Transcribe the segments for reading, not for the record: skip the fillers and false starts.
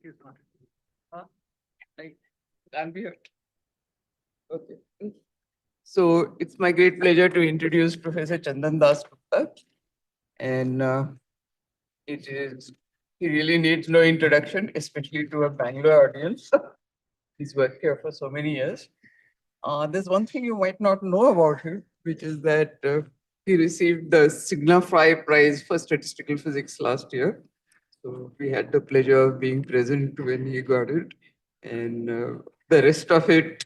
It is not. Right. I'm here. Okay. So it's my great pleasure to introduce Professor Chandan Dasgupta. And he really needs no introduction, especially to a Bangalore audience. He's worked here for so many years. There's one thing you might not know about him, which is that he received the Sigma Phi Prize for Statistical Physics last year. So we had the pleasure of being present when he got it. And the rest of it,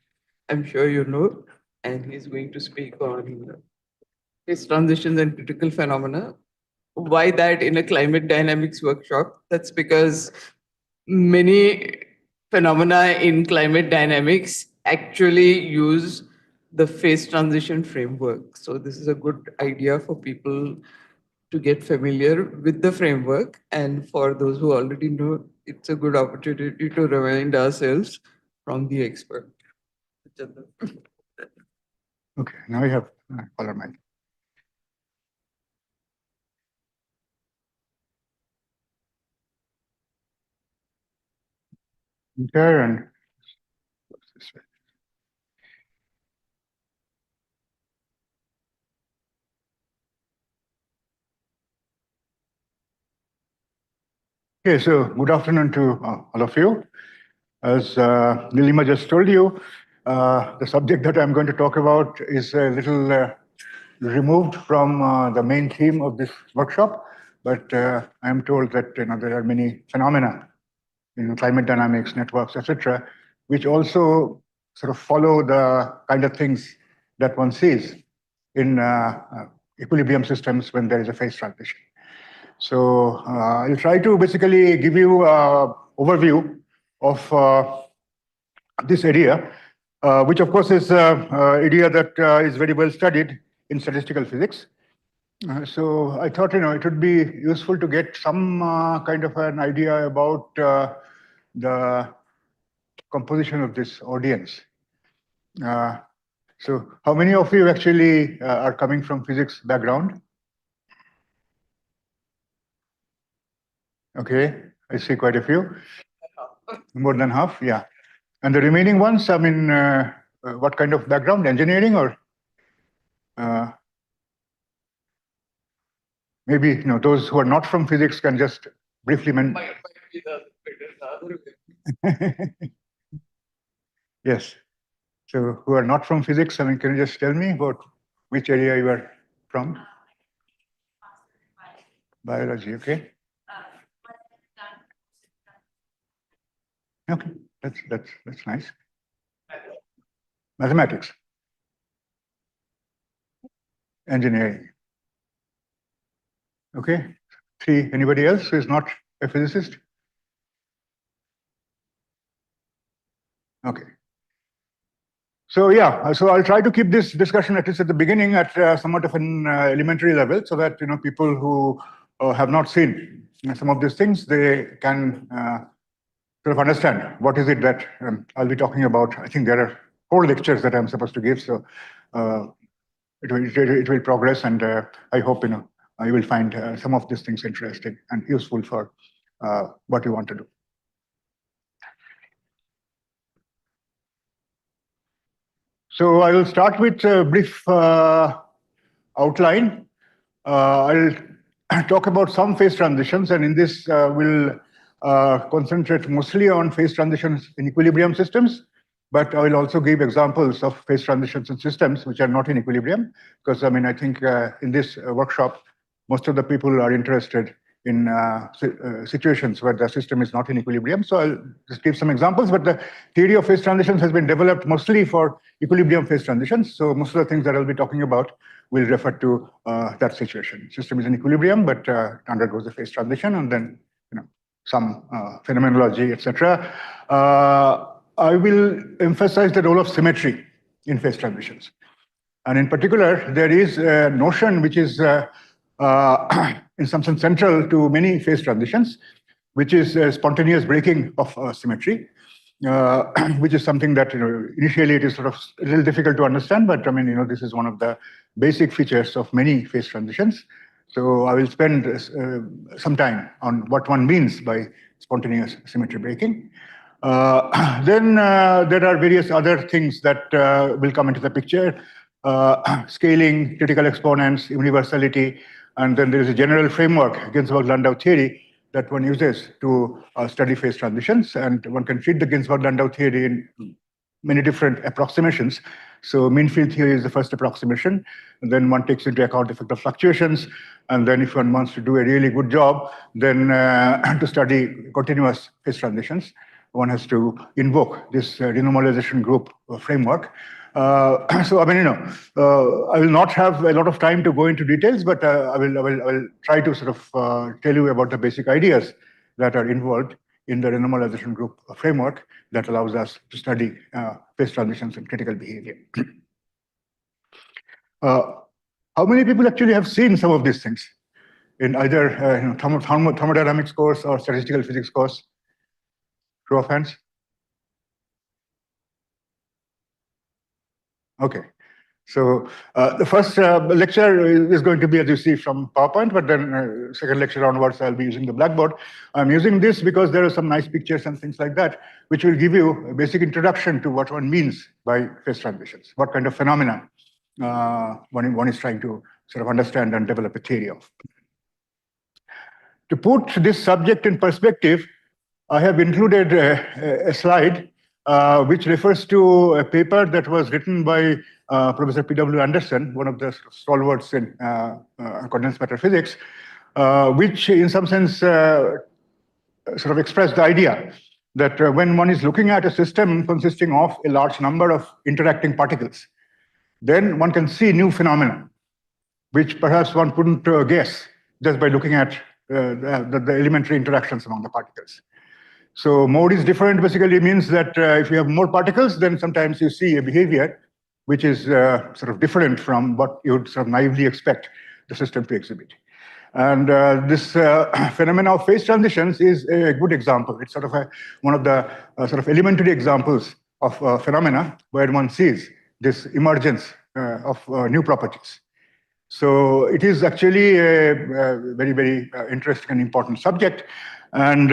I'm sure you know. And he's going to speak on his transitions and critical phenomena. Why that in a climate dynamics workshop? That's because many phenomena in climate dynamics actually use the phase transition framework. So this is a good idea for people to get familiar with the framework. And for those who already know, it's a good opportunity to remind ourselves from the expert. Okay, now we have color mic. There and this way. Okay, so good afternoon to all of you. As Neelima just told you, the subject that I'm going to talk about is a little removed from the main theme of this workshop, but I'm told that there are many phenomena in climate dynamics, networks, etc., which also sort of follow the kind of things that one sees in equilibrium systems when there is a phase transition. So I'll try to basically give you an overview of this area, which of course is an area that is very well studied in statistical physics. So I thought, it would be useful to get some kind of an idea about the composition of this audience. So how many of you actually are coming from physics background? Okay, I see quite a few. More than half, yeah. And the remaining ones, I mean, what kind of background? Engineering or maybe those who are not from physics can just briefly mention. Yes. So who are not from physics, I mean, can you just tell me about which area you are from? Biology, okay. Okay, that's nice. Mathematics. Engineering. Okay. 3, anybody else who is not a physicist? Okay. So yeah, so I'll try to keep this discussion at least at the beginning at somewhat of an elementary level, so that people who have not seen some of these things, they can sort of understand what is it that I'll be talking about. I think there are 4 lectures that I'm supposed to give, so it will progress, and I hope you will find some of these things interesting and useful for what you want to do. So I will start with a brief outline. I'll talk about some phase transitions, and in this we'll concentrate mostly on phase transitions in equilibrium systems, but I will also give examples of phase transitions in systems which are not in equilibrium, because I think in this workshop, most of the people are interested in situations where the system is not in equilibrium. So I'll just give some examples, but the theory of phase transitions has been developed mostly for equilibrium phase transitions. So most of the things that I'll be talking about will refer to that situation. System is in equilibrium, but undergoes a phase transition, and then some phenomenology, etc. I will emphasize the role of symmetry in phase transitions. And in particular, there is a notion which is in some sense central to many phase transitions, which is spontaneous breaking of symmetry, which is something that initially it is sort of a little difficult to understand, but this is one of the basic features of many phase transitions. So I will spend some time on what one means by spontaneous symmetry breaking. Then there are various other things that will come into the picture. Scaling, critical exponents, universality, and then there is a general framework, Ginzburg-Landau theory, that one uses to study phase transitions, and one can treat the Ginzburg-Landau theory in many different approximations. So mean field theory is the first approximation, and then one takes into account the effect of fluctuations, and then if one wants to do a really good job, then to study continuous phase transitions, one has to invoke this renormalization group framework. So I mean, I will not have a lot of time to go into details, but I will try to sort of tell you about the basic ideas that are involved in the renormalization group framework that allows us to study phase transitions and critical behavior. How many people actually have seen some of these things in either thermodynamics course or statistical physics course? Show of hands. Okay. So the first lecture is going to be, as you see, from PowerPoint, but then second lecture onwards, I'll be using the Blackboard. I'm using this because there are some nice pictures and things like that, which will give you a basic introduction to what one means by phase transitions, what kind of phenomena one is trying to sort of understand and develop a theory of. To put this subject in perspective, I have included a slide which refers to a paper that was written by Professor P.W. Anderson, one of the stalwarts in condensed matter physics, which in some sense sort of expressed the idea that when one is looking at a system consisting of a large number of interacting particles, then one can see new phenomena, which perhaps one couldn't guess just by looking at the elementary interactions among the particles. So mode is different basically means that if you have more particles, then sometimes you see a behavior which is sort of different from what you would sort of naively expect the system to exhibit. And this phenomena of phase transitions is a good example. It's sort of one of the sort of elementary examples of phenomena where one sees this emergence of new properties. So it is actually a very, very interesting and important subject. And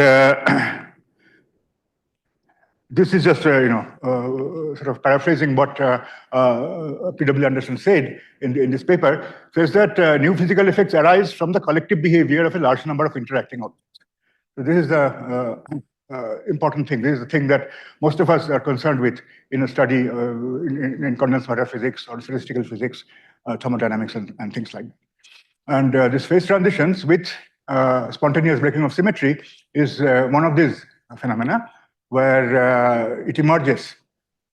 this is just, sort of paraphrasing what P.W. Anderson said in this paper, says that new physical effects arise from the collective behavior of a large number of interacting objects. So this is the important thing. This is the thing that most of us are concerned with in a study in condensed matter physics or statistical physics, thermodynamics, and things like that. And this phase transitions with spontaneous breaking of symmetry is one of these phenomena where it emerges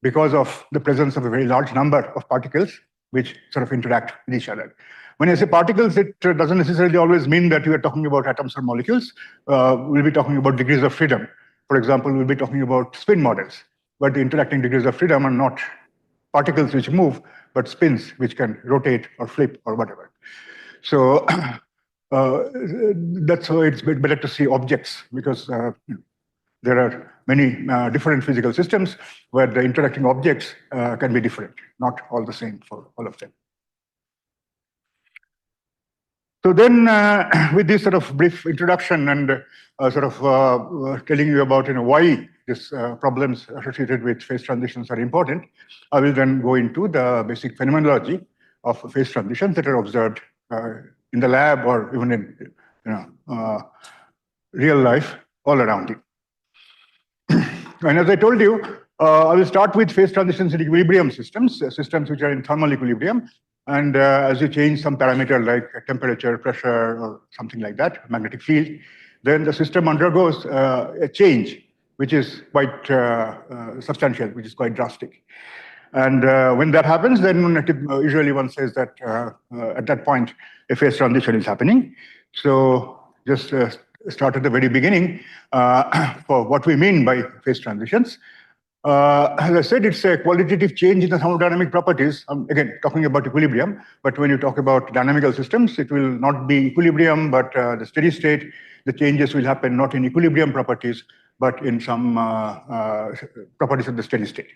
because of the presence of a very large number of particles which sort of interact with each other. When I say particles, it doesn't necessarily always mean that we are talking about atoms or molecules. We'll be talking about degrees of freedom. For example, we'll be talking about spin models, but the interacting degrees of freedom are not particles which move, but spins which can rotate or flip or whatever. So that's why it's better to see objects, because there are many different physical systems where the interacting objects can be different, not all the same for all of them. So then, with this sort of brief introduction and sort of telling you about why these problems associated with phase transitions are important, I will then go into the basic phenomenology of phase transitions that are observed in the lab or even in real life all around you. And as I told you, I will start with phase transitions in equilibrium systems, systems which are in thermal equilibrium. And as you change some parameter like temperature, pressure, or something like that, magnetic field, then the system undergoes a change, which is quite substantial, which is quite drastic. And when that happens, then usually one says that at that point, a phase transition is happening. So just start at the very beginning for what we mean by phase transitions. As I said, it's a qualitative change in the thermodynamic properties. Again, talking about equilibrium, but when you talk about dynamical systems, it will not be equilibrium, but the steady state. The changes will happen not in equilibrium properties, but in some properties of the steady state.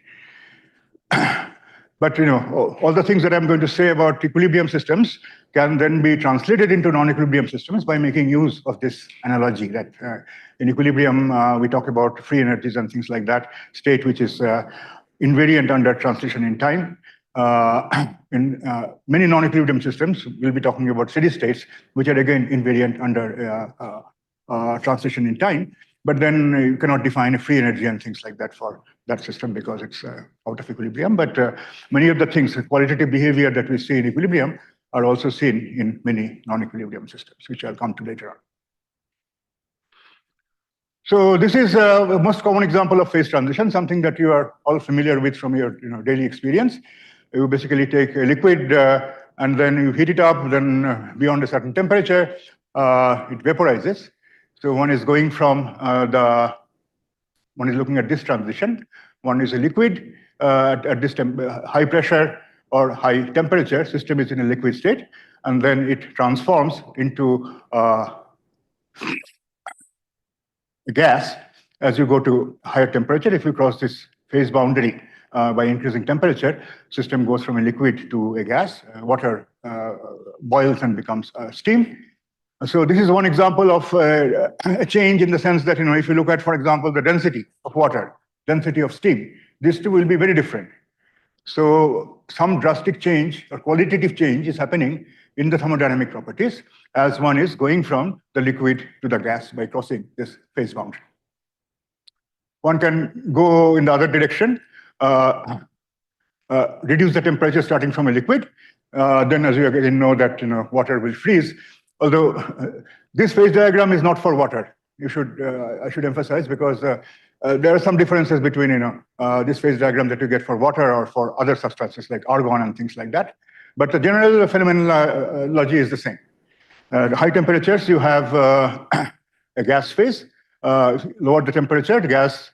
But all the things that I'm going to say about equilibrium systems can then be translated into non-equilibrium systems by making use of this analogy that in equilibrium, we talk about free energies and things like that, state which is invariant under translation in time. In many non-equilibrium systems, we'll be talking about steady states, which are again invariant under translation in time. But then you cannot define a free energy and things like that for that system because it's out of equilibrium. But many of the things, the qualitative behavior that we see in equilibrium are also seen in many non-equilibrium systems, which I'll come to later on. So this is the most common example of phase transition, something that you are all familiar with from your daily experience. You basically take a liquid and then you heat it up, then beyond a certain temperature, it vaporizes. So one is going from one is looking at this transition. One is a liquid at this high pressure or high temperature, system is in a liquid state, and then it transforms into a gas as you go to higher temperature. If you cross this phase boundary by increasing temperature, system goes from a liquid to a gas. Water boils and becomes steam. So this is one example of a change in the sense that, if you look at, for example, the density of water, density of steam, these two will be very different. So some drastic change or qualitative change is happening in the thermodynamic properties as one is going from the liquid to the gas by crossing this phase boundary. One can go in the other direction, reduce the temperature starting from a liquid. Then as you again know that water will freeze. Although this phase diagram is not for water. I should emphasize because there are some differences between this phase diagram that you get for water or for other substances like argon and things like that. But the general phenomenology is the same. At high temperatures, you have a gas phase. Lower the temperature, the gas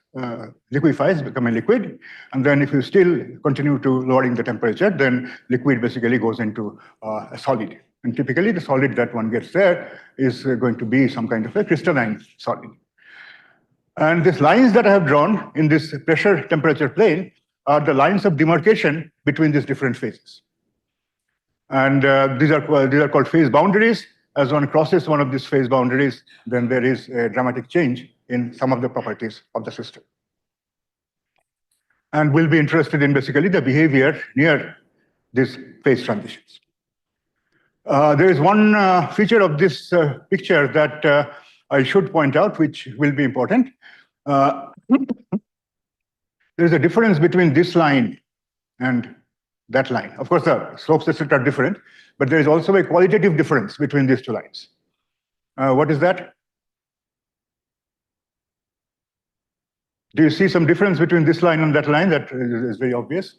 liquefies, become a liquid. And then if you still continue to lowering the temperature, then liquid basically goes into a solid. And typically the solid that one gets there is going to be some kind of a crystalline solid. And these lines that I have drawn in this pressure temperature plane are the lines of demarcation between these different phases. And these are called phase boundaries. As one crosses one of these phase boundaries, then there is a dramatic change in some of the properties of the system. And we'll be interested in basically the behavior near these phase transitions. There is one feature of this picture that I should point out, which will be important. There's a difference between this line and that line. Of course, the slopes, etc., are different, but there is also a qualitative difference between these two lines. What is that? Do you see some difference between this line and that line? That is very obvious.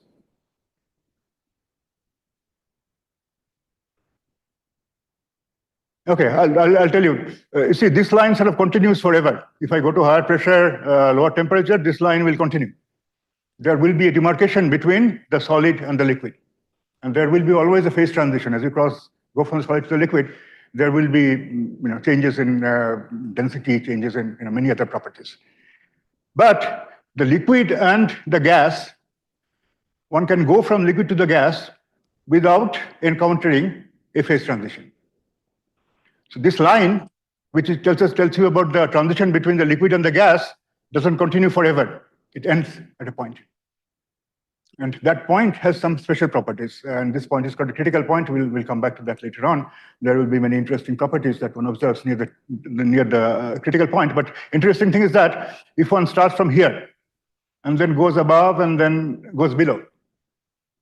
Okay, I'll tell you. You see, this line sort of continues forever. If I go to higher pressure, lower temperature, this line will continue. There will be a demarcation between the solid and the liquid. And there will be always a phase transition. As you go from the solid to the liquid, there will be changes in density, changes in many other properties. But the liquid and the gas, one can go from liquid to the gas without encountering a phase transition. So this line, which tells you about the transition between the liquid and the gas, doesn't continue forever. It ends at a point. And that point has some special properties. And this point is called a critical point. We'll come back to that later on. There will be many interesting properties that one observes near the critical point. But interesting thing is that if one starts from here and then goes above and then goes below,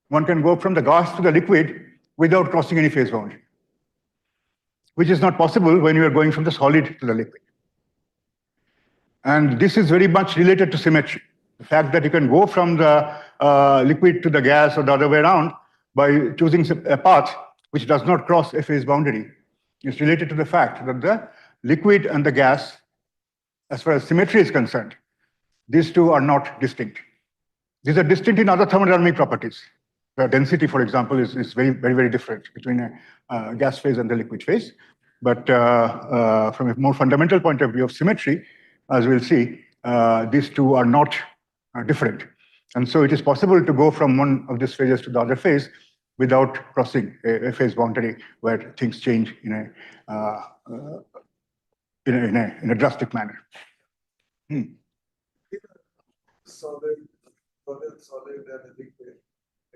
one can go from the gas to the liquid without crossing any phase boundary, which is not possible when you are going from the solid to the liquid. And this is very much related to symmetry. The fact that you can go from the liquid to the gas or the other way around by choosing a path which does not cross a phase boundary is related to the fact that the liquid and the gas, as far as symmetry is concerned, these two are not distinct. These are distinct in other thermodynamic properties. The density, for example, is very, very, very different between a gas phase and the liquid phase. But from a more fundamental point of view of symmetry, as we'll see, these two are not different. And so it is possible to go from one of these phases to the other phase without crossing a phase boundary where things change in a drastic manner. Solid, solid, and a liquid.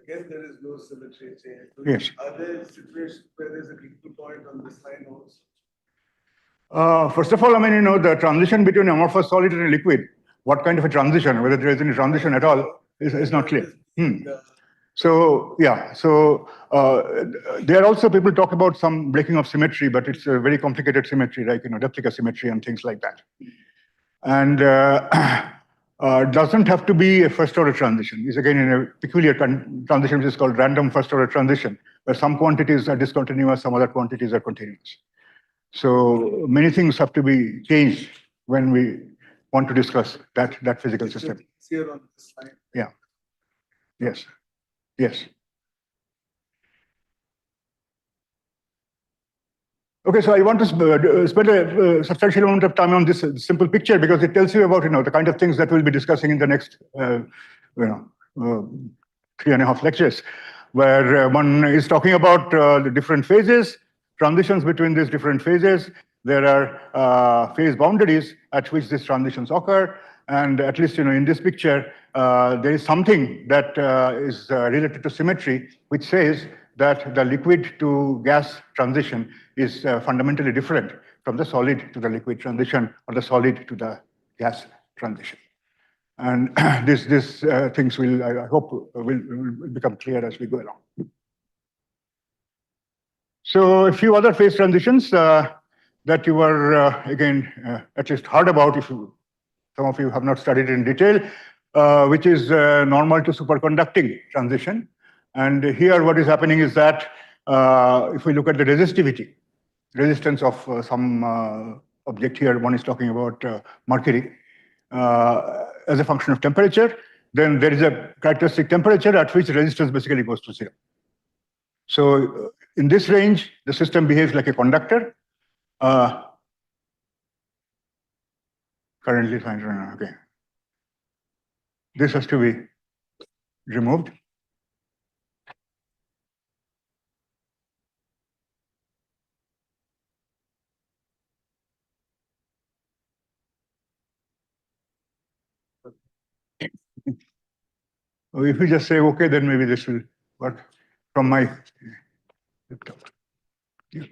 Again, there is no symmetry change. Yes. Are there situations where there's an equal point on this line also? First of all, the transition between amorphous solid and a liquid, what kind of a transition, whether there is any transition at all, is not clear. So, yeah, so there are also people talk about some breaking of symmetry, but it's a very complicated symmetry, like, replica symmetry and things like that. And doesn't have to be a first order transition. It's again in a peculiar transition, which is called random first order transition, where some quantities are discontinuous, some other quantities are continuous. So many things have to be changed when we want to discuss that physical system. Here on this slide. Yeah. Yes. Yes. Okay, so I want to spend a substantial amount of time on this simple picture because it tells you about the kind of things that we'll be discussing in the next 3.5 lectures, where one is talking about the different phases, transitions between these different phases. There are phase boundaries at which these transitions occur, and at least in this picture, there is something that is related to symmetry, which says that the liquid to gas transition is fundamentally different from the solid to the liquid transition or the solid to the gas transition. And these things will, I hope, will become clear as we go along. So a few other phase transitions that you were, again, at least heard about, if some of you have not studied in detail, which is normal to superconducting transition. And here what is happening is that if we look at the resistance of some object here, one is talking about mercury, as a function of temperature, then there is a characteristic temperature at which resistance basically goes to 0. So in this range, the system behaves like a conductor. Currently, okay. This has to be removed. If you just say, okay, then maybe this will work from my laptop. Yeah.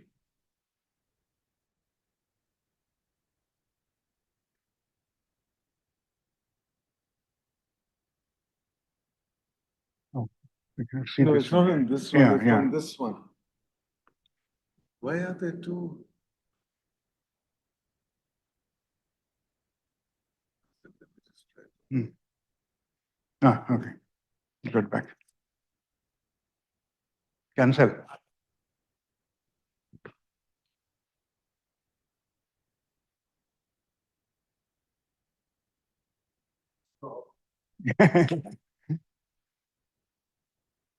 Oh, we can see No, this. it's not in this one, Yeah, it's yeah. on this one. Why are there two? Okay. Got back. Cancel.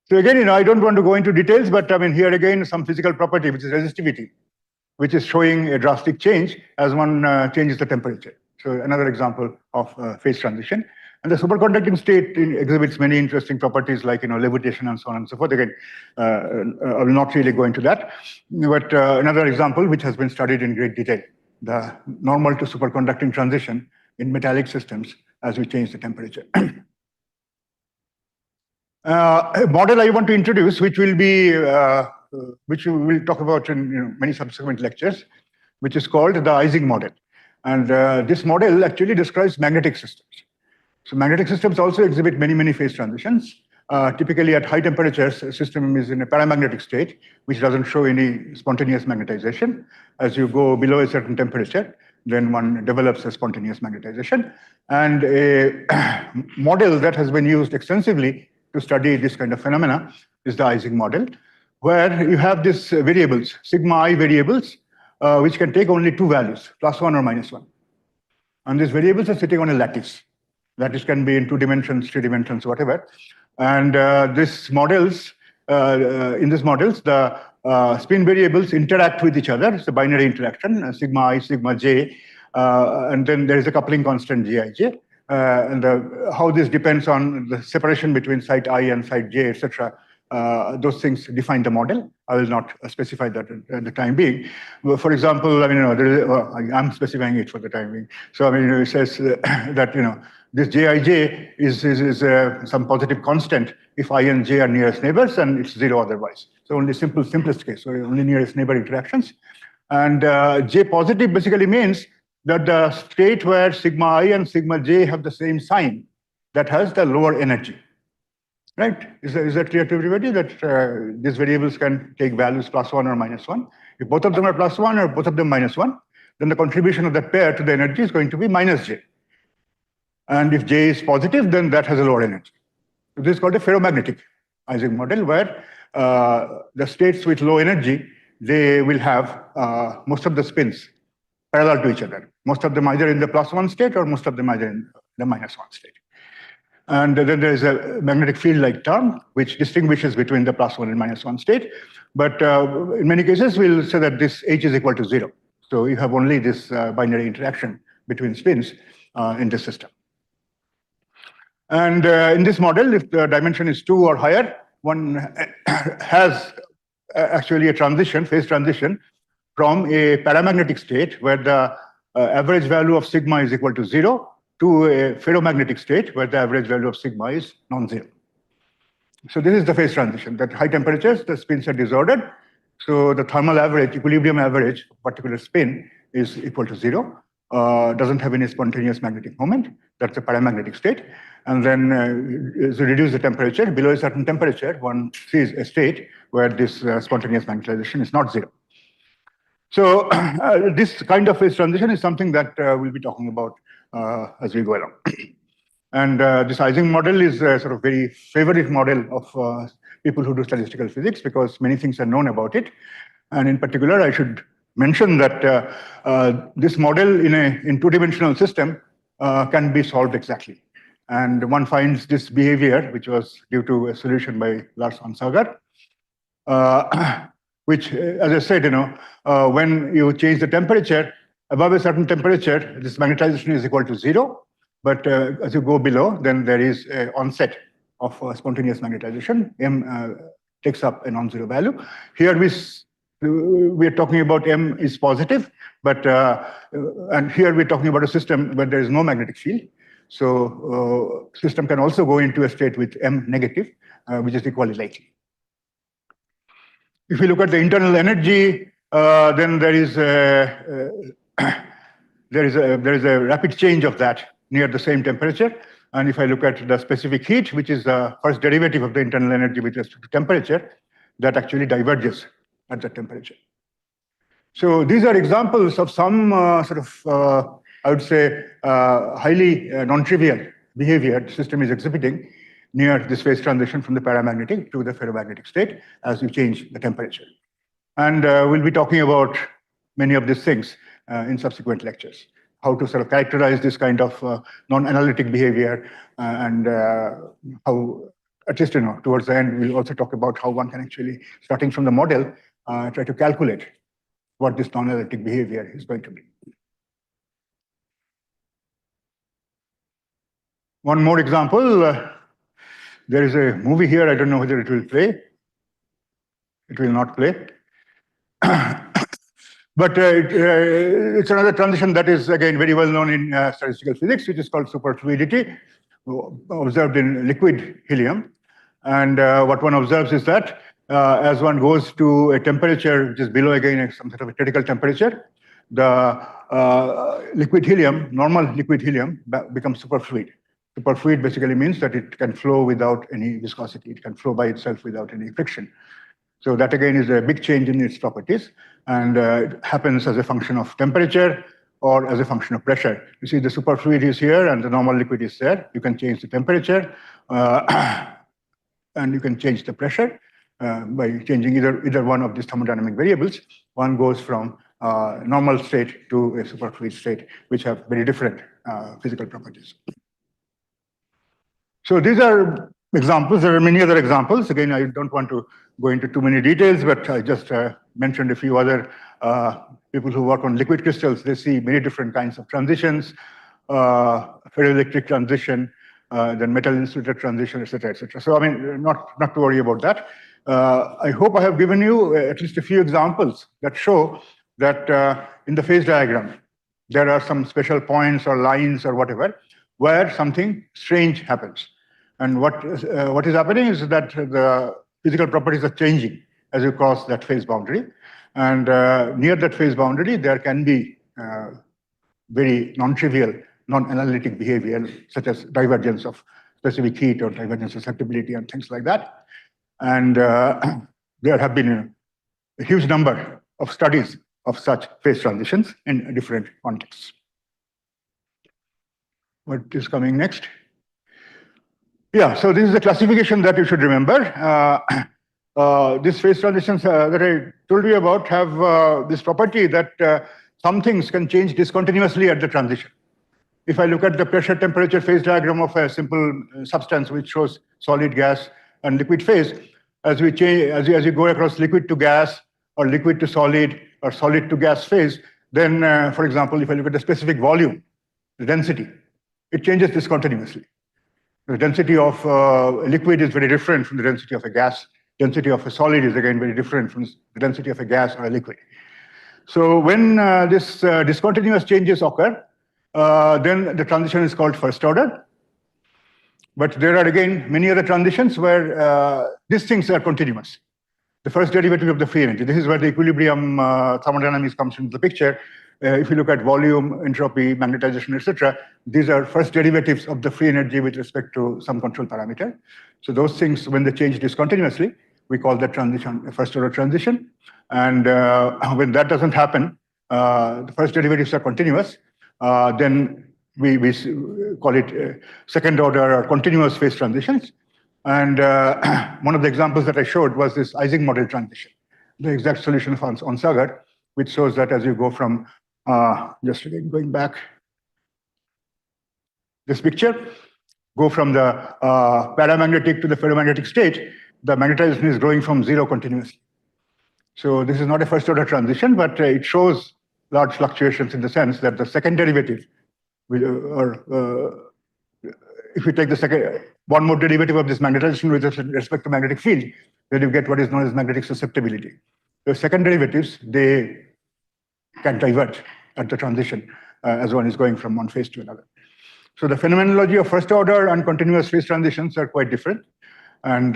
So again, I don't want to go into details, but here again, some physical property, which is resistivity, which is showing a drastic change as one changes the temperature. So another example of phase transition. And the superconducting state exhibits many interesting properties like levitation and so on and so forth. Again, I will not really go into that. But another example, which has been studied in great detail, the normal to superconducting transition in metallic systems as we change the temperature. A model I want to introduce, which will be, which we will talk about in many subsequent lectures, which is called the Ising model. And this model actually describes magnetic systems. So magnetic systems also exhibit many phase transitions. Typically at high temperatures, a system is in a paramagnetic state, which doesn't show any spontaneous magnetization. As you go below a certain temperature, then one develops a spontaneous magnetization. And a model that has been used extensively to study this kind of phenomena is the Ising model, where you have these variables, sigma I variables, which can take only two values, +1 or -1. And these variables are sitting on a lattice. Lattice can be in 2 dimensions, 3 dimensions, whatever. And these models, in these models, the spin variables interact with each other. It's a binary interaction, sigma I, sigma j, and then there is a coupling constant gij. and how this depends on the separation between site I and site J, etc. Those things define the model. I will not specify that at the time being. For example, I mean, I'm specifying it for the time being. So, I mean, it says that, this Jij is some positive constant if I and J are nearest neighbors, and it's zero otherwise. So only simplest case, so only nearest neighbor interactions. And J positive basically means that the state where sigma I and sigma J have the same sign, that has the lower energy. Right? Is that clear to everybody that these variables can take values +1 or -1? If both of them are +1 or both of them -1, then the contribution of that pair to the energy is going to be -J. And if J is positive, then that has a lower energy. So this is called a ferromagnetic Ising model, where the states with low energy, they will have most of the spins parallel to each other. Most of them either in the +1 state or most of them either in the -1 state. And then there is a magnetic field-like term, which distinguishes between the +1 and -1 state. But in many cases, we'll say that this H is equal to 0. So you have only this binary interaction between spins in this system. And in this model, if the dimension is 2 or higher, one has actually a transition, phase transition, from a paramagnetic state where the average value of sigma is equal to 0 to a ferromagnetic state where the average value of sigma is non-zero. So this is the phase transition. At high temperatures, the spins are disordered. So the thermal average, equilibrium average of particular spin is equal to 0. Doesn't have any spontaneous magnetic moment. That's a paramagnetic state. And then as you reduce the temperature, below a certain temperature, one sees a state where this spontaneous magnetization is not 0. So this kind of phase transition is something that we'll be talking about as we go along. And this Ising model is a sort of very favorite model of people who do statistical physics because many things are known about it. And in particular, I should mention that this model in two-dimensional system can be solved exactly. And one finds this behavior, which was due to a solution by Lars von Sagar, which, as I said, when you change the temperature, above a certain temperature, this magnetization is equal to 0. But as you go below, then there is an onset of spontaneous magnetization. M takes up a non-zero value. Here we are talking about M is positive, but and here we're talking about a system where there is no magnetic field. So system can also go into a state with M negative, which is equally likely. If we look at the internal energy, then there is a rapid change of that near the same temperature. And if I look at the specific heat, which is the first derivative of the internal energy with respect to temperature, that actually diverges at that temperature. So these are examples of some I would say, highly non-trivial behavior the system is exhibiting near this phase transition from the paramagnetic to the ferromagnetic state as you change the temperature. And we'll be talking about many of these things in subsequent lectures, how to sort of characterize this kind of non-analytic behavior and how, at least, towards the end, we'll also talk about how one can actually, starting from the model, try to calculate what this non-analytic behavior is going to be. One more example, there is a movie here, I don't know whether it will play. It will not play. But it's another transition that is, again, very well known in statistical physics, which is called superfluidity, observed in liquid helium. And what one observes is that as one goes to a temperature which is below, again, some sort of a critical temperature, the liquid helium, normal liquid helium, becomes superfluid. Superfluid basically means that it can flow without any viscosity. It can flow by itself without any friction. So that, again, is a big change in its properties. And it happens as a function of temperature or as a function of pressure. You see the superfluid is here and the normal liquid is there. You can change the temperature and you can change the pressure by changing either one of these thermodynamic variables. One goes from normal state to a superfluid state, which have very different physical properties. So these are examples. There are many other examples. Again, I don't want to go into too many details, but I just mentioned a few other people who work on liquid crystals. They see many different kinds of transitions. ferroelectric transition, then metal insulator transition, etc., etc. So I mean, not to worry about that. I hope I have given you at least a few examples that show that in the phase diagram, there are some special points or lines or whatever where something strange happens. And what is happening is that the physical properties are changing as you cross that phase boundary. And near that phase boundary, there can be very non-trivial, non-analytic behavior, such as divergence of specific heat or divergence susceptibility and things like that. And there have been a huge number of studies of such phase transitions in different contexts. What is coming next? Yeah, so this is the classification that you should remember. These phase transitions that I told you about have this property that some things can change discontinuously at the transition. If I look at the pressure temperature phase diagram of a simple substance which shows solid, gas, and liquid phase, as we change, as you go across liquid to gas or liquid to solid or solid to gas phase, then, for example, if I look at the specific volume, the density, it changes discontinuously. The density of a liquid is very different from the density of a gas. Density of a solid is again very different from the density of a gas or a liquid. So when this discontinuous changes occur, then the transition is called first order. But there are again many other transitions where these things are continuous. The first derivative of the free energy. This is where the equilibrium thermodynamics comes into the picture. If you look at volume, entropy, magnetization, etc., these are first derivatives of the free energy with respect to some control parameter. So those things, when they change discontinuously, we call that transition a first order transition. And when that doesn't happen, the first derivatives are continuous, then we call it second order or continuous phase transitions. And one of the examples that I showed was this Ising model transition, the exact solution of Onsager, which shows that as you go from, just again going back, this picture, go from the paramagnetic to the ferromagnetic state, the magnetization is growing from zero continuously. So this is not a first order transition, but it shows large fluctuations in the sense that the second derivative, if you take the second one more derivative of this magnetization with respect to magnetic field, then you get what is known as magnetic susceptibility. The second derivatives, they can diverge at the transition as one is going from one phase to another. So the phenomenology of first order and continuous phase transitions are quite different. And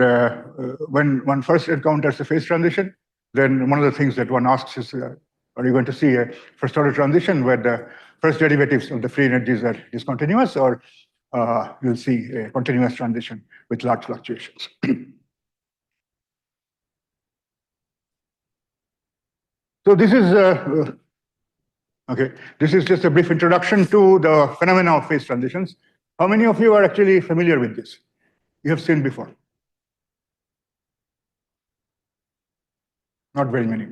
when one first encounters a phase transition, then one of the things that one asks is, are you going to see a first order transition where the first derivatives of the free energies are discontinuous, or you'll see a continuous transition with large fluctuations? So this is okay. This is just a brief introduction to the phenomena of phase transitions. How many of you are actually familiar with this? You have seen before? Not very many.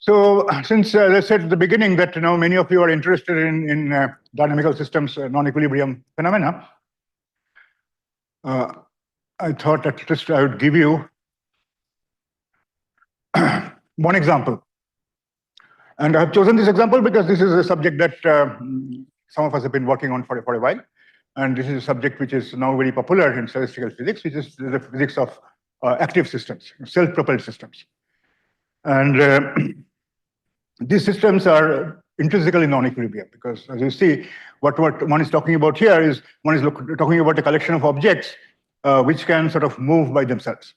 So since I said at the beginning that many of you are interested in dynamical systems, non-equilibrium phenomena, I thought at least I would give you one example. And I have chosen this example because this is a subject that some of us have been working on for a while. And this is a subject which is now very popular in statistical physics, which is the physics of active systems, self-propelled systems. And these systems are intrinsically non-equilibrium because, as you see, what one is talking about here is one is talking about a collection of objects which can sort of move by themselves.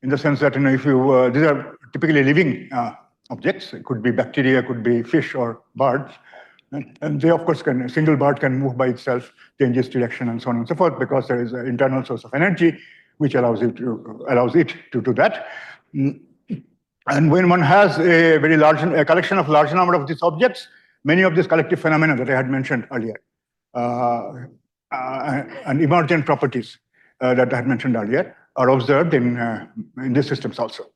In the sense that if you these are typically living objects. It could be bacteria, could be fish or birds, and they of course can. A single bird can move by itself, change its direction, and so on and so forth because there is an internal source of energy which allows it to do that. And when one has a very large collection of large number of these objects, many of these collective phenomena that I had mentioned earlier, and emergent properties that I had mentioned earlier, are observed in these systems also.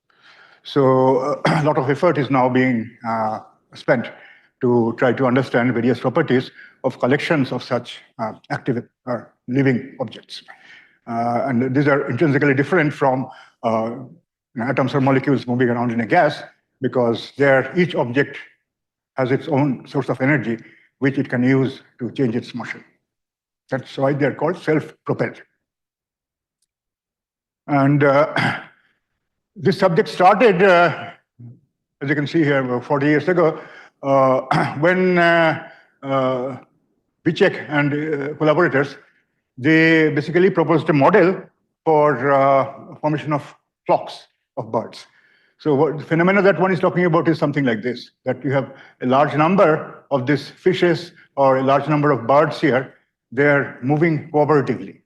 So a lot of effort is now being spent to try to understand various properties of collections of such active or living objects. And these are intrinsically different from atoms or molecules moving around in a gas, because each object has its own source of energy, which it can use to change its motion. That's why they're called self-propelled. And this subject started, as you can see here, 40 years ago, when Bicek and collaborators, they basically proposed a model for formation of flocks of birds. So what the phenomena that one is talking about is something like this, that you have a large number of these fishes or a large number of birds here, they're moving cooperatively.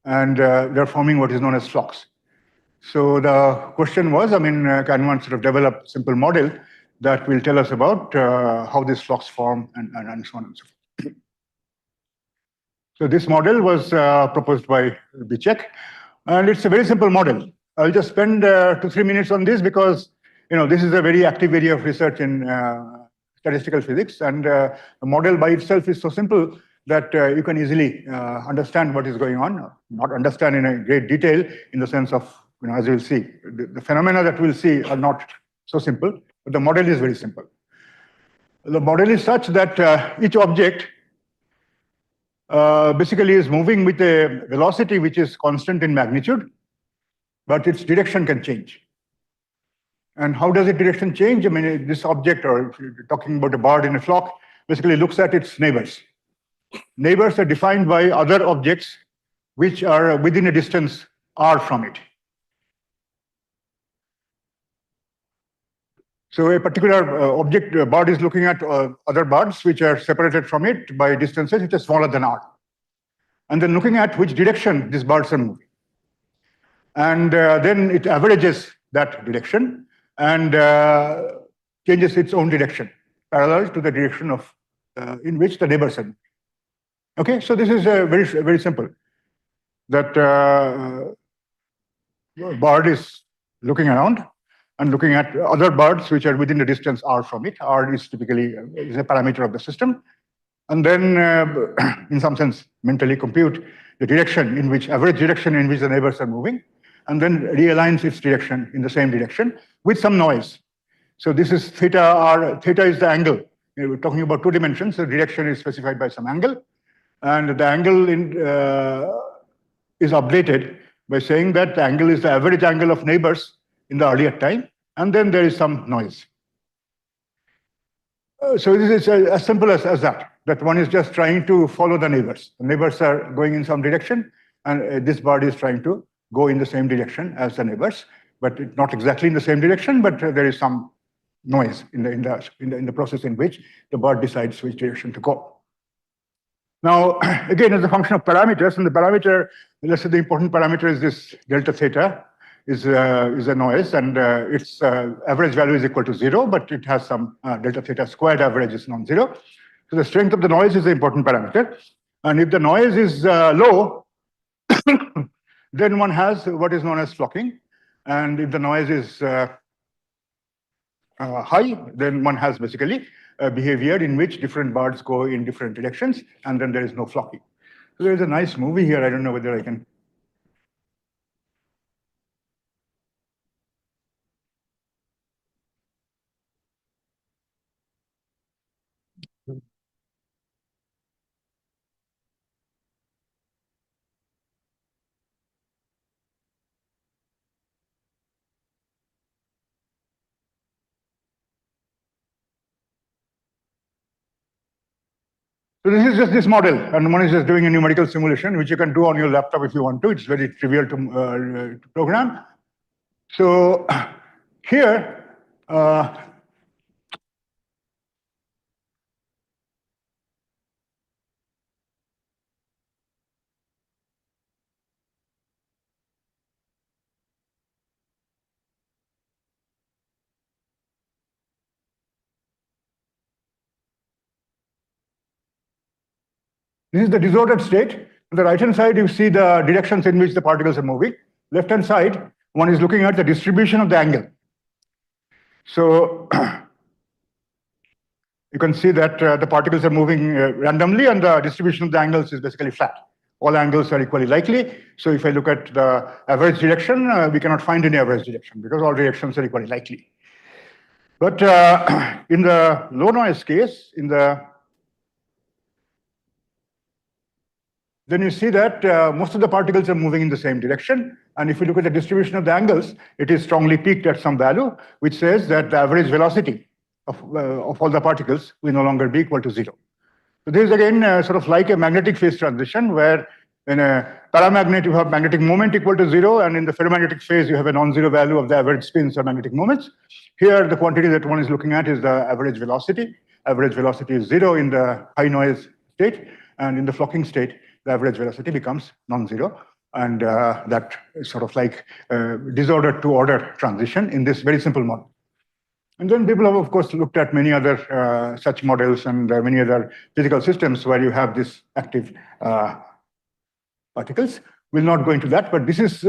And they're forming what is known as flocks. So the question was, can one sort of develop a simple model that will tell us about how these flocks form and so on and so forth. So this model was proposed by Bicek, and it's a very simple model. I'll just spend 2-3 minutes on this because this is a very active area of research in statistical physics, and the model by itself is so simple that you can easily understand what is going on, not understand in a great detail in the sense of, as you will see, the phenomena that we'll see are not so simple, but the model is very simple. The model is such that each object basically is moving with a velocity which is constant in magnitude, but its direction can change. And how does its direction change? This object, or if you're talking about a bird in a flock, basically looks at its neighbors. Neighbors are defined by other objects which are within a distance r from it. So a particular object, bird is looking at other birds which are separated from it by distances which are smaller than r. And then looking at which direction these birds are moving. And then it averages that direction and changes its own direction, parallel to the direction of in which the neighbors are moving. Okay, so this is very, very simple. That bird is looking around and looking at other birds which are within the distance r from it. R is typically is a parameter of the system. And then, in some sense, mentally compute the direction in which, average direction in which the neighbors are moving, and then realigns its direction in the same direction with some noise. So this is theta r. Theta is the angle. We're talking about 2 dimensions, so direction is specified by some angle. And the angle is updated by saying that the angle is the average angle of neighbors in the earlier time, and then there is some noise. So this is as simple as that one is just trying to follow the neighbors. The neighbors are going in some direction, and this bird is trying to go in the same direction as the neighbors, but not exactly in the same direction, but there is some noise in the process in which the bird decides which direction to go. Now, again, as a function of parameters, and the parameter, let's say the important parameter is this delta theta, is a noise, and its average value is equal to 0, but it has some delta theta squared average is non-zero. So the strength of the noise is the important parameter. And if the noise is low, then one has what is known as flocking. And if the noise is high, then one has basically a behavior in which different birds go in different directions, and then there is no flocking. So there is a nice movie here. I don't know whether I can. So this is just this model, and one is just doing a numerical simulation, which you can do on your laptop if you want to. It's very trivial to program. So here, this is the disordered state. On the right-hand side, you see the directions in which the particles are moving. Left-hand side, one is looking at the distribution of the angle. So you can see that the particles are moving randomly, and the distribution of the angles is basically flat. all angles are equally likely. So if I look at the average direction, we cannot find any average direction because all directions are equally likely. But in the low noise case, then you see that most of the particles are moving in the same direction. And if you look at the distribution of the angles, it is strongly peaked at some value, which says that the average velocity of all the particles will no longer be equal to 0. So this is again sort of like a magnetic phase transition, where in a paramagnet you have magnetic moment equal to 0, and in the ferromagnetic phase you have a non-zero value of the average spins or magnetic moments. Here the quantity that one is looking at is the average velocity. Average velocity is 0 in the high noise state, and in the flocking state the average velocity becomes non-zero, and that is sort of like disordered to order transition in this very simple model. And then people have, of course, looked at many other such models and many other physical systems where you have this active particles. We'll not go into that, but this is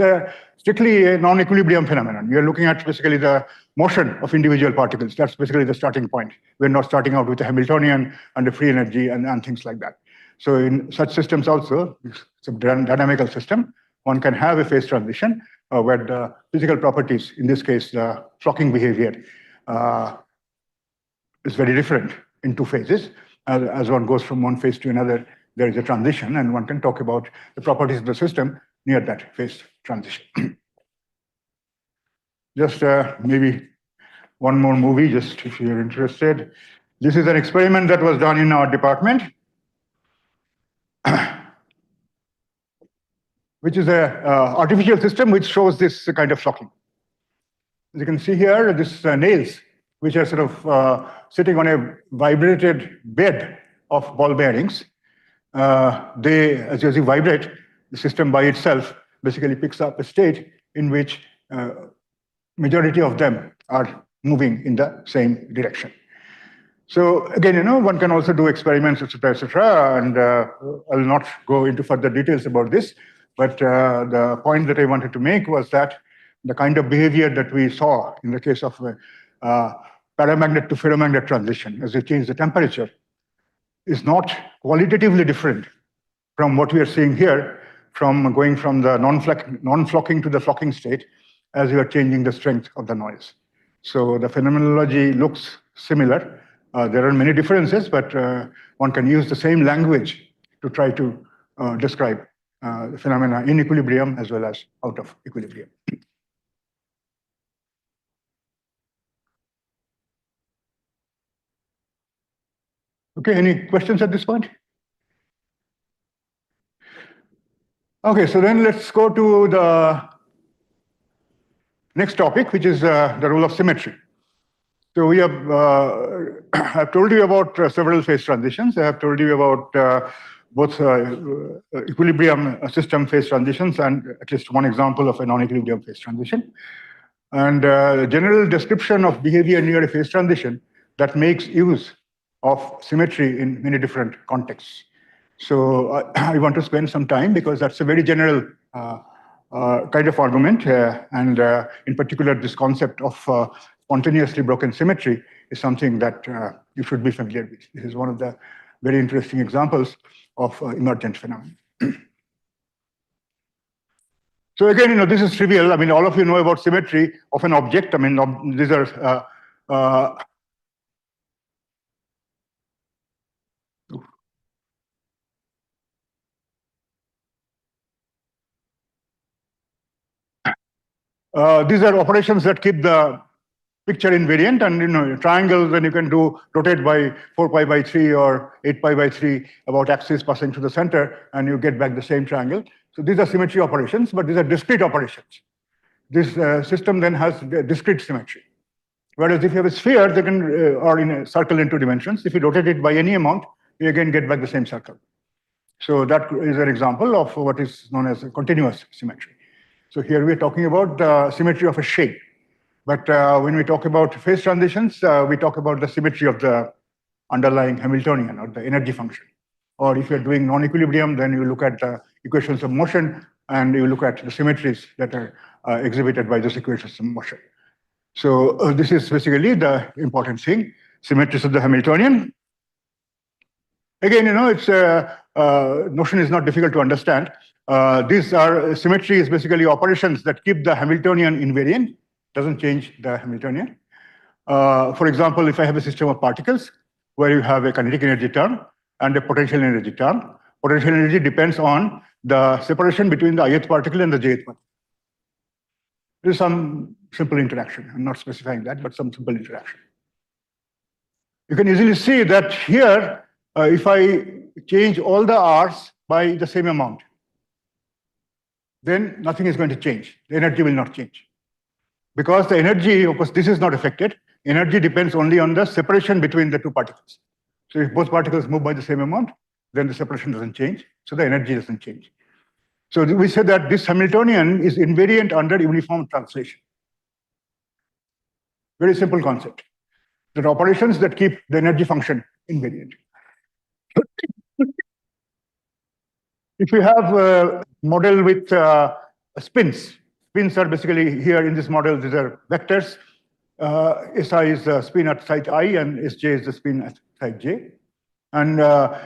strictly a non-equilibrium phenomenon. We are looking at basically the motion of individual particles. That's basically the starting point. We're not starting out with a Hamiltonian and a free energy and things like that. So in such systems also, it's a dynamical system, one can have a phase transition where the physical properties, in this case, the flocking behavior, is very different in two phases. As one goes from one phase to another, there is a transition, and one can talk about the properties of the system near that phase transition. Just maybe one more movie, just if you're interested. This is an experiment that was done in our department, which is an artificial system which shows this kind of flocking. As you can see here, this nails, which are sort of sitting on a vibrated bed of ball bearings. As you vibrate, the system by itself basically picks up a state in which majority of them are moving in the same direction. So again, one can also do experiments, etc., and I'll not go into further details about this, but the point that I wanted to make was that the kind of behavior that we saw in the case of paramagnet to ferromagnet transition, as you change the temperature, is not qualitatively different from what we are seeing here, from going from the non-flocking to the flocking state as you are changing the strength of the noise. So the phenomenology looks similar. There are many differences, but one can use the same language to try to describe the phenomena in equilibrium as well as out of equilibrium. Okay, any questions at this point? Okay, so then let's go to the next topic, which is the role of symmetry. So we have, I've told you about several phase transitions. I have told you about both equilibrium system phase transitions and at least one example of a non-equilibrium phase transition. And general description of behavior near a phase transition that makes use of symmetry in many different contexts. So I want to spend some time because that's a very general kind of argument, and in particular, this concept of spontaneously broken symmetry is something that you should be familiar with. This is one of the very interesting examples of emergent phenomena. So again, this is trivial. I mean, all of you know about symmetry of an object. I mean, these are these are operations that keep the picture invariant, and triangles, then you can do rotate by 4 pi by 3 or 8 pi by 3 about axis passing through the center, and you get back the same triangle. So these are symmetry operations, but these are discrete operations. This system then has discrete symmetry. Whereas if you have a sphere, they can, or in a circle in 2 dimensions, if you rotate it by any amount, you again get back the same circle. So that is an example of what is known as a continuous symmetry. So here we're talking about the symmetry of a shape. But when we talk about phase transitions, we talk about the symmetry of the underlying Hamiltonian or the energy function. Or if you're doing non-equilibrium, then you look at the equations of motion and you look at the symmetries that are exhibited by those equations of motion. So this is basically the important thing, symmetries of the Hamiltonian. Again, it's notion is not difficult to understand. These are symmetry is basically operations that keep the Hamiltonian invariant, doesn't change the Hamiltonian. For example, if I have a system of particles where you have a kinetic energy term and a potential energy term, potential energy depends on the separation between the ith particle and the jth particle. There is some simple interaction. I'm not specifying that, but some simple interaction. You can easily see that here, if I change all the r's by the same amount, then nothing is going to change. The energy will not change. Because the energy, of course, this is not affected. Energy depends only on the separation between the two particles. So if both particles move by the same amount, then the separation doesn't change. So the energy doesn't change. So we say that this Hamiltonian is invariant under uniform translation. Very simple concept. There are operations that keep the energy function invariant. If you have a model with spins are basically here in this model, these are vectors. Si is the spin at site I and Sj is the spin at site j. And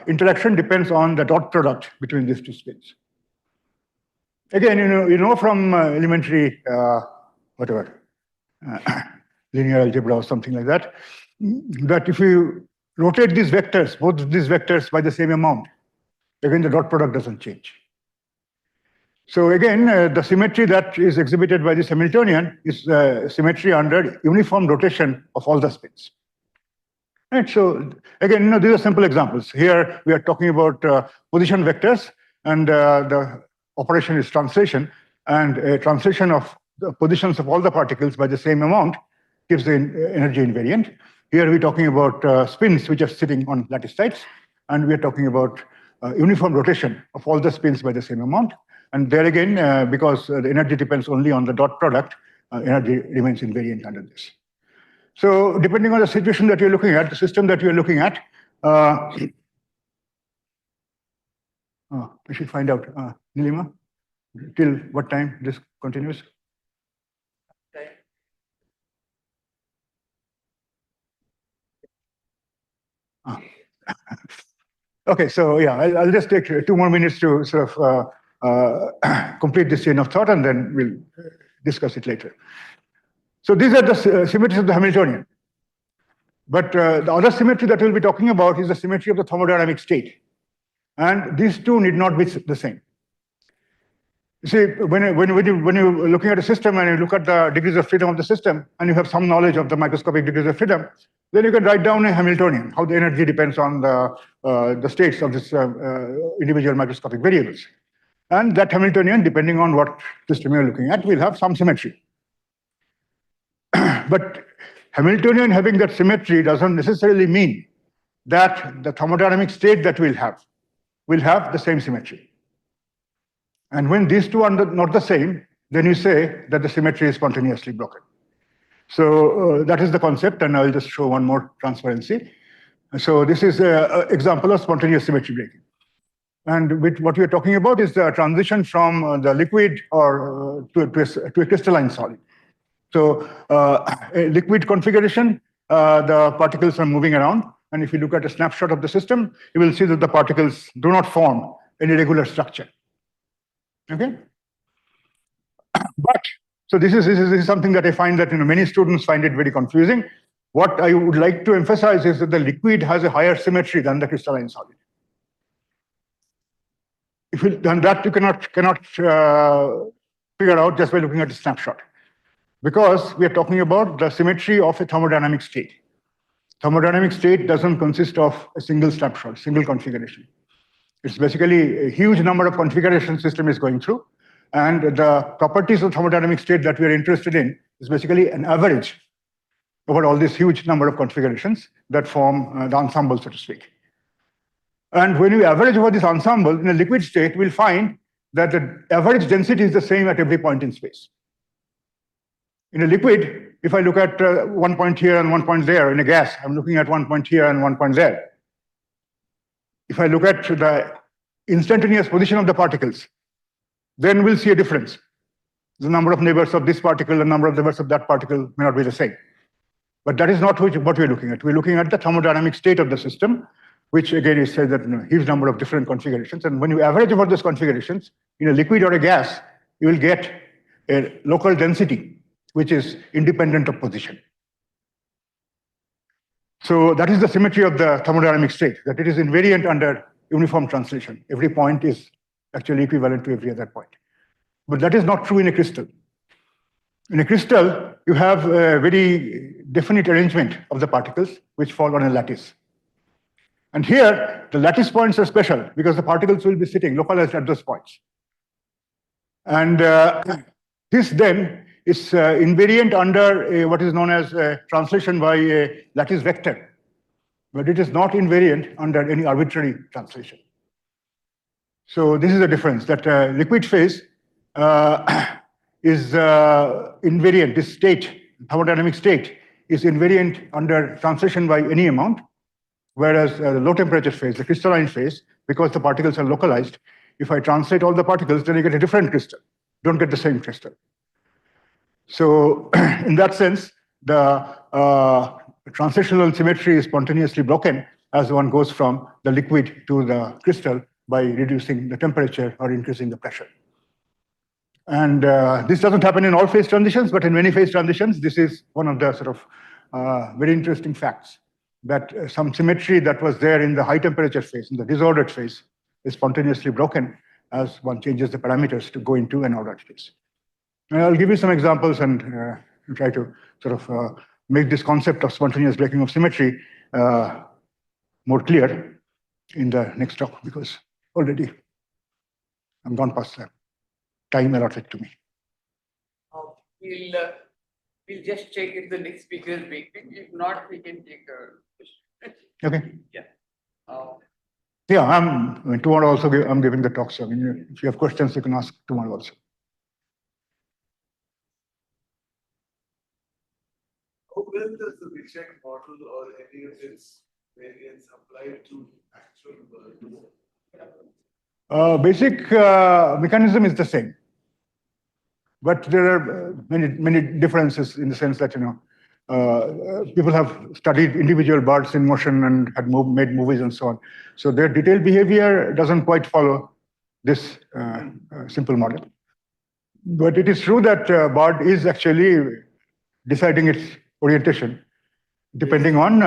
interaction depends on the dot product between these two spins. Again, you know from elementary, linear algebra or something like that, that if you rotate these vectors, both of these vectors by the same amount, again, the dot product doesn't change. So again, the symmetry that is exhibited by this Hamiltonian is symmetry under uniform rotation of all the spins. Right, so again, these are simple examples. Here we are talking about position vectors, and the operation is translation, and a translation of the positions of all the particles by the same amount gives the energy invariant. Here we're talking about spins which are sitting on lattice sites, and we're talking about uniform rotation of all the spins by the same amount. And there again, because the energy depends only on the dot product, energy remains invariant under this. So depending on the situation that you're looking at, the system that you're looking at, we should find out, Neelima, till what time this continues? Okay, so yeah, I'll just take 2 more minutes to sort of complete this chain of thought, and then we'll discuss it later. So these are the symmetries of the Hamiltonian. But the other symmetry that we'll be talking about is the symmetry of the thermodynamic state. And these two need not be the same. You see, when you're looking at a system and you look at the degrees of freedom of the system, and you have some knowledge of the microscopic degrees of freedom, then you can write down a Hamiltonian, how the energy depends on the states of this individual microscopic variables. And that Hamiltonian, depending on what system you're looking at, will have some symmetry. But Hamiltonian having that symmetry doesn't necessarily mean that the thermodynamic state that we'll have the same symmetry. And when these two are not the same, then you say that the symmetry is spontaneously broken. So that is the concept, and I'll just show one more transparency. So this is an example of spontaneous symmetry breaking. And with what we're talking about is the transition from the liquid or to a crystalline solid. So a liquid configuration, the particles are moving around. And if you look at a snapshot of the system, you will see that the particles do not form any regular structure. Okay? But, so this is something that I find that many students find it very confusing. What I would like to emphasize is that the liquid has a higher symmetry than the crystalline solid. If you done that, you cannot figure out just by looking at the snapshot. Because we are talking about the symmetry of a thermodynamic state. Thermodynamic state doesn't consist of a single snapshot, single configuration. It's basically a huge number of configuration system is going through. And the properties of thermodynamic state that we are interested in is basically an average over all this huge number of configurations that form the ensemble, so to speak. And when you average over this ensemble in a liquid state, we'll find that the average density is the same at every point in space. In a liquid, if I look at 1 point here and 1 point there, in a gas, I'm looking at 1 point here and 1 point there. If I look at the instantaneous position of the particles, then we'll see a difference. The number of neighbors of this particle, the number of neighbors of that particle may not be the same. But that is not what we're looking at. We're looking at the thermodynamic state of the system. which again is said that huge number of different configurations. And when you average over those configurations in a liquid or a gas, you will get a local density, which is independent of position. So that is the symmetry of the thermodynamic state, that it is invariant under uniform translation. Every point is actually equivalent to every other point. But that is not true in a crystal. In a crystal, you have a very definite arrangement of the particles which fall on a lattice. And here, the lattice points are special because the particles will be sitting localized at those points. And this then is invariant under what is known as translation by a lattice vector, but it is not invariant under any arbitrary translation. So this is the difference, that liquid phase is invariant. This state, thermodynamic state, is invariant under translation by any amount, whereas the low temperature phase, the crystalline phase, because the particles are localized, if I translate all the particles, then you get a different crystal. Don't get the same crystal. So in that sense, the translational symmetry is spontaneously broken as one goes from the liquid to the crystal by reducing the temperature or increasing the pressure. And this doesn't happen in all phase transitions, but in many phase transitions, this is one of the sort of very interesting facts, that some symmetry that was there in the high temperature phase, in the disordered phase, is spontaneously broken as one changes the parameters to go into an ordered phase. And I'll give you some examples and try to sort of make this concept of spontaneous breaking of symmetry more clear in the next talk, because already I'm gone past the time allotted to me. We'll just check if the next speaker is breaking. If not, we can take a question. Okay. Yeah. Yeah, tomorrow also I'm giving the talk. So I mean, if you have questions, you can ask tomorrow also. How well does the Bishek model or any of its variants apply to actual world? Basic mechanism is the same, but there are many differences in the sense that people have studied individual birds in motion and had made movies and so on. So their detailed behavior doesn't quite follow this simple model. But it is true that bird is actually deciding its orientation depending on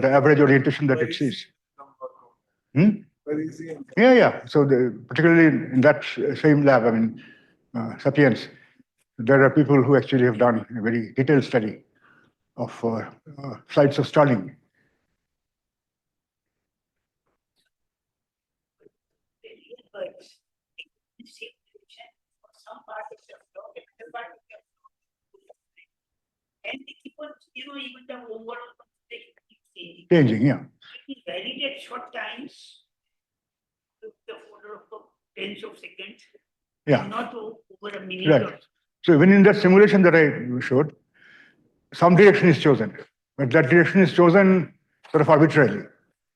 the average orientation that it sees. Very easy. Yeah. So particularly in that same lab, I mean, Sapiens, there are people who actually have done a very detailed study of flights of Starling. And they keep on, even the overall Changing, yeah. It is varied at short times, with the order of tens of seconds. Yeah. Not over a minute. Right. So even in that simulation that I showed, some direction is chosen, but that direction is chosen sort of arbitrarily.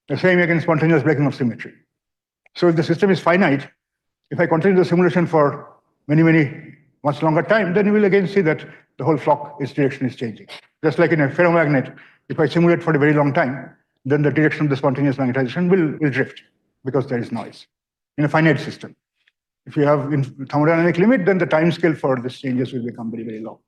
The same again, spontaneous breaking of symmetry. So if the system is finite, if I continue the simulation for much longer time, then you will again see that the whole flock, its direction is changing. Just like in a ferromagnet, if I simulate for a very long time, then the direction of the spontaneous magnetization will drift because there is noise in a finite system. If you have thermodynamic limit, then the time scale for these changes will become very, very long.